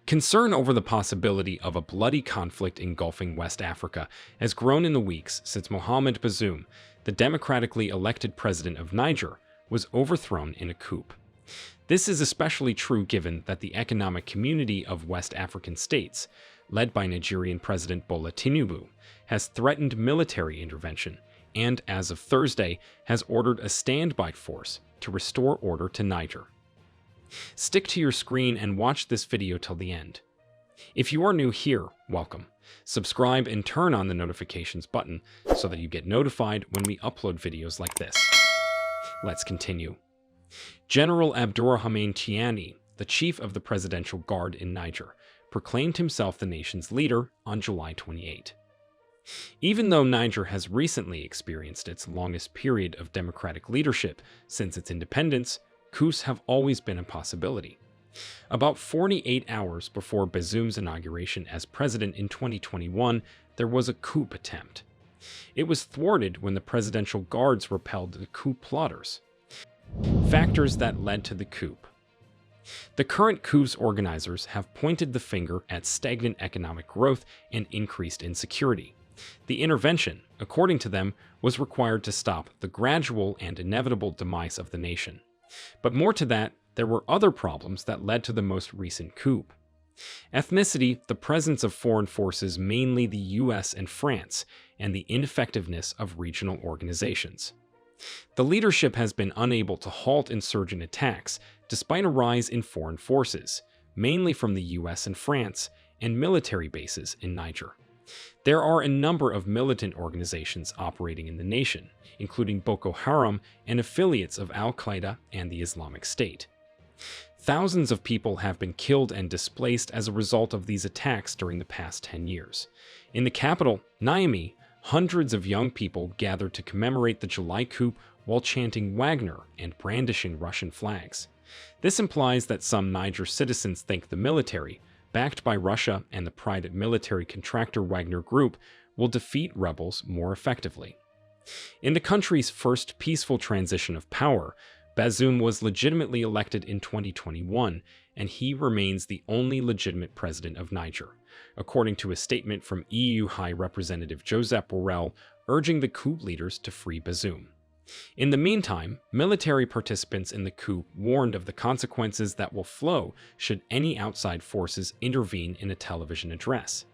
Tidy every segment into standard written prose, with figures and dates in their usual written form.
Concern over the possibility of a bloody conflict engulfing West Africa has grown in the weeks since Mohamed Bazoum, the democratically elected president of Niger, was overthrown in a coup. This is especially true given that the Economic Community of West African States, led by Nigerian President Bola Tinubu, has threatened military intervention and, as of Thursday, has ordered a standby force to restore order to Niger. Stick to your screen and watch this video till the end. If you are new here, welcome. Subscribe and turn on the notifications button so that you get notified when we upload videos like this. Let's continue. General Abdourahmane Tiani, the chief of the Presidential Guard in Niger, proclaimed himself the nation's leader on July 28. Even though Niger has recently experienced its longest period of democratic leadership since its independence, coups have always been a possibility. About 48 hours before Bazoum's inauguration as president in 2021, there was a coup attempt. It was thwarted when the Presidential Guards repelled the coup plotters. Factors that led to the coup. The current coup's organizers have pointed the finger at stagnant economic growth and increased insecurity. The intervention, according to them, was required to stop the gradual and inevitable demise of the nation. But more to that, there were other problems that led to the most recent coup. Ethnicity, the presence of foreign forces, mainly the US and France, and the ineffectiveness of regional organizations. The leadership has been unable to halt insurgent attacks despite a rise in foreign forces, mainly from the US and France, and military bases in Niger. There are a number of militant organizations operating in the nation, including Boko Haram and affiliates of Al-Qaeda and the Islamic State. Thousands of people have been killed and displaced as a result of these attacks during the past 10 years. In the capital, Niamey, hundreds of young people gathered to commemorate the July coup while chanting Wagner and brandishing Russian flags. This implies that some Niger citizens think the military, backed by Russia and the private military contractor Wagner Group, will defeat rebels more effectively. In the country's first peaceful transition of power, Bazoum was legitimately elected in 2021, and he remains the only legitimate president of Niger, according to a statement from EU High Representative Josep Borrell urging the coup leaders to free Bazoum. In the meantime, military participants in the coup warned of the consequences that will flow should any outside forces intervene in a television address.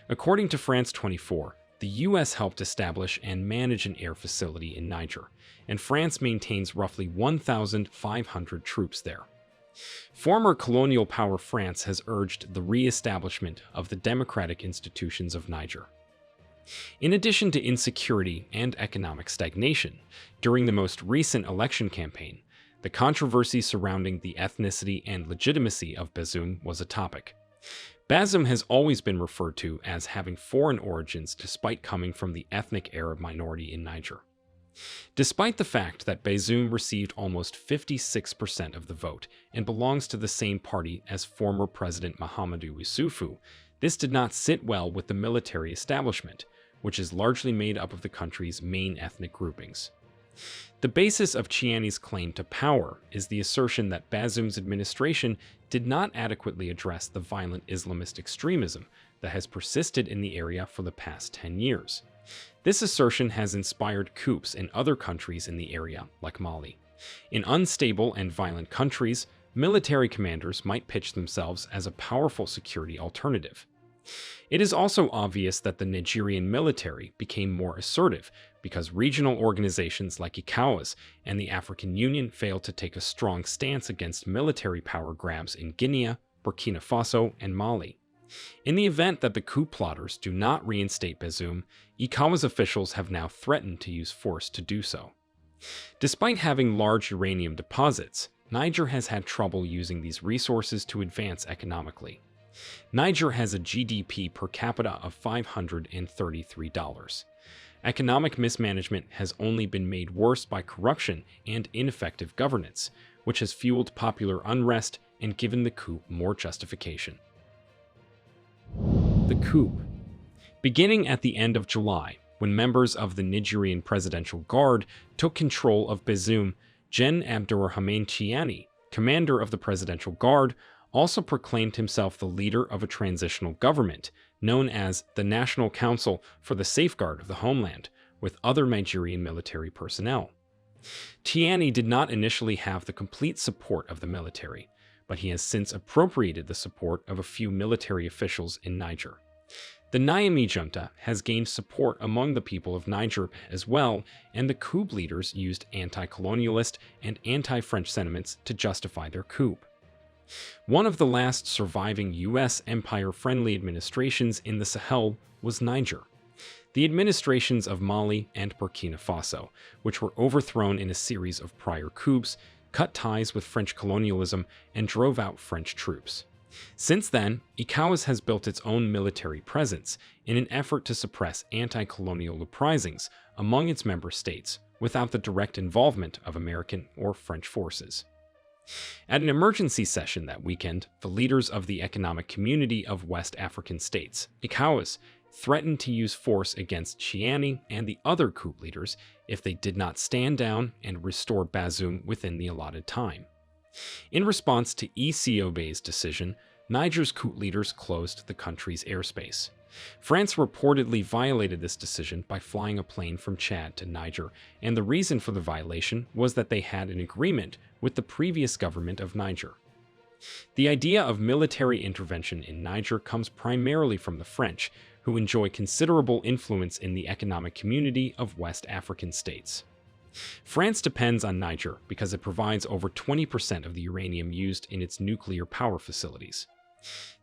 According to France 24, the US helped establish and manage an air facility in Niger, and France maintains roughly 1,500 troops there. Former colonial power France has urged the re-establishment of the democratic institutions of Niger. In addition to insecurity and economic stagnation, during the most recent election campaign, the controversy surrounding the ethnicity and legitimacy of Bazoum was a topic. Bazoum has always been referred to as having foreign origins despite coming from the ethnic Arab minority in Niger. Despite the fact that Bazoum received almost 56% of the vote and belongs to the same party as former President Mahamadou Issoufou, this did not sit well with the military establishment, which is largely made up of the country's main ethnic groupings. The basis of Tiani's claim to power is the assertion that Bazoum's administration did not adequately address the violent Islamist extremism that has persisted in the area for the past 10 years. This assertion has inspired coups in other countries in the area, like Mali. In unstable and violent countries, military commanders might pitch themselves as a powerful security alternative. It is also obvious that the Nigerian military became more assertive because regional organizations like ECOWAS and the African Union failed to take a strong stance against military power grabs in Guinea, Burkina Faso, and Mali. In the event that the coup plotters do not reinstate Bazoum, ECOWAS officials have now threatened to use force to do so. Despite having large uranium deposits, Niger has had trouble using these resources to advance economically. Niger has a GDP per capita of $533. Economic mismanagement has only been made worse by corruption and ineffective governance, which has fueled popular unrest and given the coup more justification. The coup. Beginning at the end of July, when members of the Nigerian Presidential Guard took control of Bazoum, Gen. Abdourahmane Tiani, commander of the Presidential Guard, also proclaimed himself the leader of a transitional government known as the National Council for the Safeguard of the Homeland, with other Nigerian military personnel. Chiani did not initially have the complete support of the military, but he has since appropriated the support of a few military officials in Niger. The Niamey junta has gained support among the people of Niger as well, and the coup leaders used anti-colonialist and anti-French sentiments to justify their coup. One of the last surviving U.S. empire-friendly administrations in the Sahel was Niger. The administrations of Mali and Burkina Faso, which were overthrown in a series of prior coups, cut ties with French colonialism and drove out French troops. Since then, ECOWAS has built its own military presence in an effort to suppress anti-colonial uprisings among its member states without the direct involvement of American or French forces. At an emergency session that weekend, the leaders of the Economic Community of West African States, ECOWAS, threatened to use force against Chiani and the other coup leaders if they did not stand down and restore Bazoum within the allotted time. In response to ECOB's decision, Niger's coup leaders closed the country's airspace. France reportedly violated this decision by flying a plane from Chad to Niger, and the reason for the violation was that they had an agreement with the previous government of Niger. The idea of military intervention in Niger comes primarily from the French, who enjoy considerable influence in the Economic Community of West African States. France depends on Niger because it provides over 20% of the uranium used in its nuclear power facilities.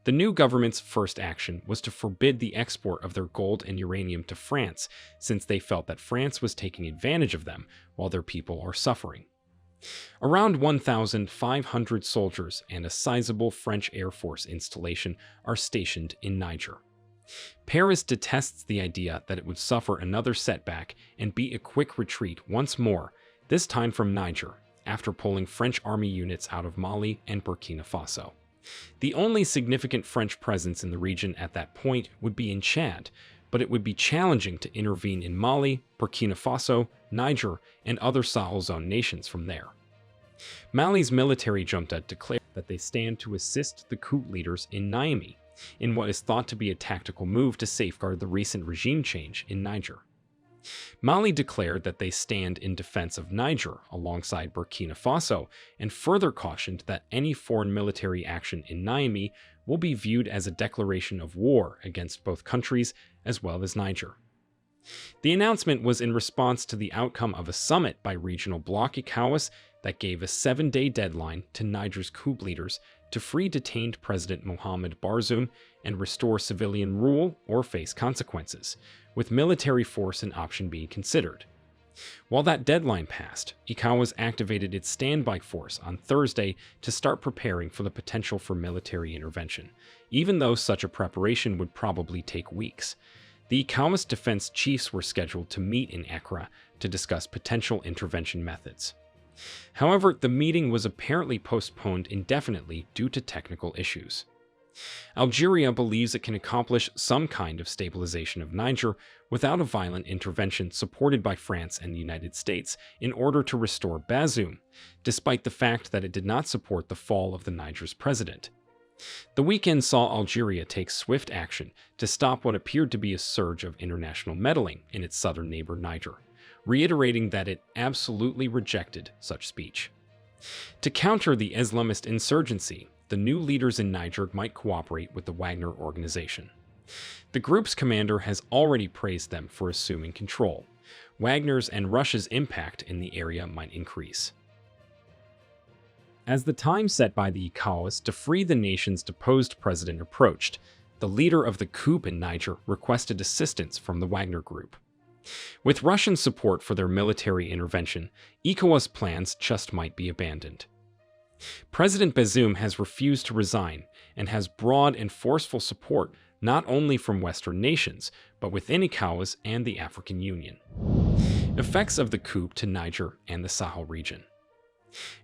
The new government's first action was to forbid the export of their gold and uranium to France, since they felt that France was taking advantage of them while their people are suffering. Around 1,500 soldiers and a sizable French Air Force installation are stationed in Niger. Paris detests the idea that it would suffer another setback and beat a quick retreat once more, this time from Niger, after pulling French army units out of Mali and Burkina Faso. The only significant French presence in the region at that point would be in Chad, but it would be challenging to intervene in Mali, Burkina Faso, Niger, and other Sahel zone nations from there. Mali's military junta declared that they stand to assist the coup leaders in Niamey, in what is thought to be a tactical move to safeguard the recent regime change in Niger. Mali declared that they stand in defense of Niger alongside Burkina Faso, and further cautioned that any foreign military action in Niamey will be viewed as a declaration of war against both countries as well as Niger. The announcement was in response to the outcome of a summit by regional bloc ECOWAS that gave a 7-day deadline to Niger's coup leaders to free detained President Mohamed Bazoum and restore civilian rule or face consequences, with military force an option being considered. While that deadline passed, ECOWAS activated its standby force on Thursday to start preparing for the potential for military intervention, even though such a preparation would probably take weeks. The ECOWAS defense chiefs were scheduled to meet in Accra to discuss potential intervention methods. However, the meeting was apparently postponed indefinitely due to technical issues. Algeria believes it can accomplish some kind of stabilization of Niger without a violent intervention supported by France and the United States in order to restore Bazoum, despite the fact that it did not support the fall of the Niger's president. The weekend saw Algeria take swift action to stop what appeared to be a surge of international meddling in its southern neighbor Niger, reiterating that it absolutely rejected such speech. To counter the Islamist insurgency, the new leaders in Niger might cooperate with the Wagner organization. The group's commander has already praised them for assuming control. Wagner's and Russia's impact in the area might increase. As the time set by the ECOWAS to free the nation's deposed president approached, the leader of the coup in Niger requested assistance from the Wagner Group. With Russian support for their military intervention, ECOWAS plans just might be abandoned. President Bazoum has refused to resign and has broad and forceful support not only from Western nations, but within ECOWAS and the African Union. Effects of the coup to Niger and the Sahel region.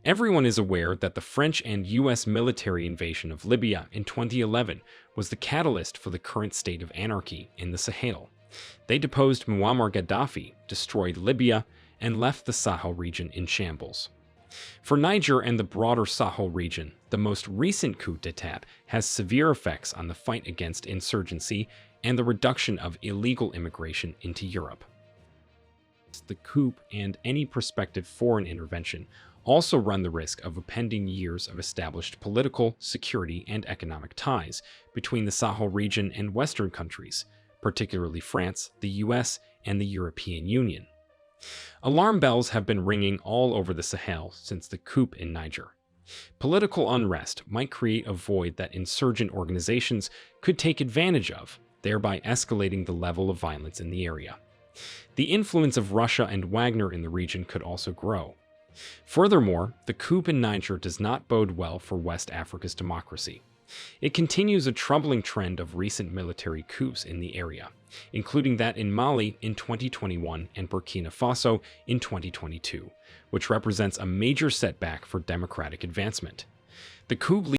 Everyone is aware that the French and U.S. military invasion of Libya in 2011 was the catalyst for the current state of anarchy in the Sahel. They deposed Muammar Gaddafi, destroyed Libya, and left the Sahel region in shambles. For Niger and the broader Sahel region, the most recent coup d'etat has severe effects on the fight against insurgency and the reduction of illegal immigration into Europe. The coup and any prospective foreign intervention also run the risk of upending years of established political, security, and economic ties between the Sahel region and Western countries, particularly France, the US, and the European Union. Alarm bells have been ringing all over the Sahel since the coup in Niger. Political unrest might create a void that insurgent organizations could take advantage of, thereby escalating the level of violence in the area. The influence of Russia and Wagner in the region could also grow. Furthermore, the coup in Niger does not bode well for West Africa's democracy. It continues a troubling trend of recent military coups in the area, including that in Mali in 2021 and Burkina Faso in 2022, which represents a major setback for democratic advancement. The coup